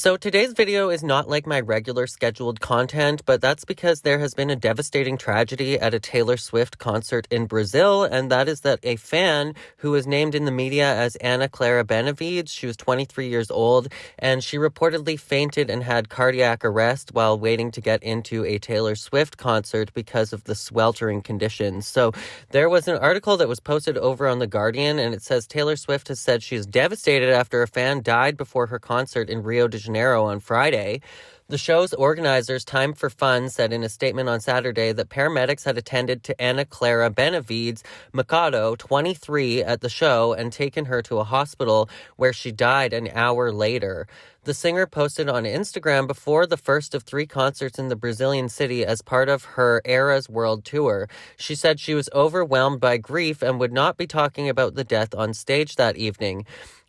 So today's video is not like my regular scheduled content, but that's because there has been a devastating tragedy at a Taylor Swift concert in Brazil, and that is that a fan who was named in the media as Ana Clara Benavides, she was 23 years old, and she reportedly fainted and had cardiac arrest while waiting to get into a Taylor Swift concert because of the sweltering conditions. So there was an article that was posted over on The Guardian, and it says Taylor Swift has said she is devastated after a fan died before her concert in Rio de Janeiro on Friday. The show's organizers, Time for Fun, said in a statement on Saturday that paramedics had attended to Ana Clara Benavides Machado, 23, at the show and taken her to a hospital where she died an hour later. The singer posted on Instagram before the first of 3 concerts in the Brazilian city as part of her Eras World Tour. She said she was overwhelmed by grief and would not be talking about the death on stage that evening.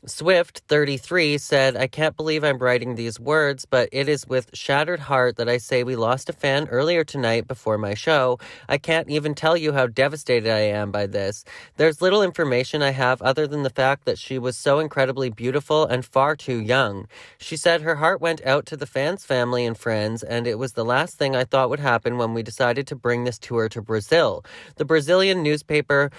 Swift, 33, said, "I can't believe I'm writing these words, but it is with shattered heart that I say we lost a fan earlier tonight before my show. I can't even tell you how devastated I am by this. There's little information I have other than the fact that she was so incredibly beautiful and far too young." She said her heart went out to the fans' family and friends, and it was the last thing I thought would happen when we decided to bring this tour to Brazil. The Brazilian newspaper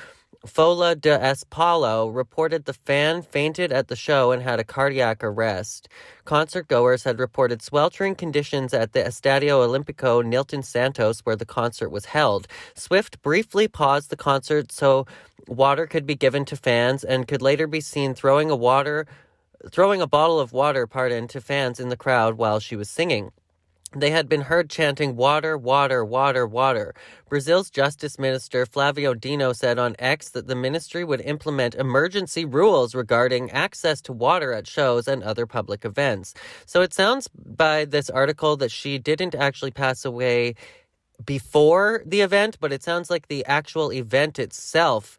Folha de São Paulo reported the fan fainted at the show and had a cardiac arrest. Concertgoers had reported sweltering conditions at the Estadio Olímpico Nilton Santos, where the concert was held. Swift briefly paused the concert so water could be given to fans and could later be seen throwing a bottle of water, to fans in the crowd while she was singing. They had been heard chanting, "Water, water, water, water." Brazil's Justice Minister Flavio Dino said on X that the ministry would implement emergency rules regarding access to water at shows and other public events. So it sounds by this article that she didn't actually pass away before the event, but it sounds like the actual event itself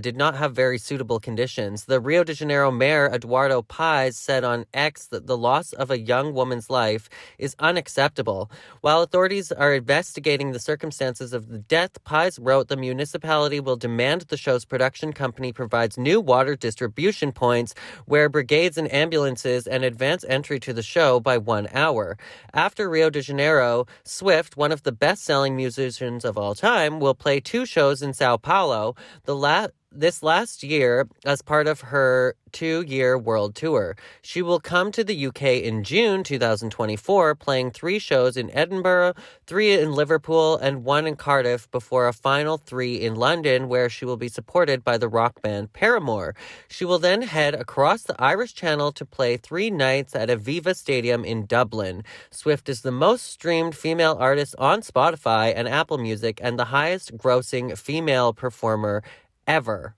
did not have very suitable conditions. The Rio de Janeiro mayor, Eduardo Paes, said on X that the loss of a young woman's life is unacceptable. While authorities are investigating the circumstances of the death, Paes wrote the municipality will demand the show's production company provides new water distribution points where brigades and ambulances and advance entry to the show by 1 hour. After Rio de Janeiro, Swift, one of the best-selling musicians of all time, will play 2 shows in Sao Paulo. This last year as part of her 2-year world tour. She will come to the UK in June 2024, playing 3 shows in Edinburgh, 3 in Liverpool, and 1 in Cardiff before a final 3 in London, where she will be supported by the rock band Paramore. She will then head across the Irish Channel to play 3 nights at Aviva Stadium in Dublin. Swift is the most streamed female artist on Spotify and Apple Music and the highest grossing female performer ever.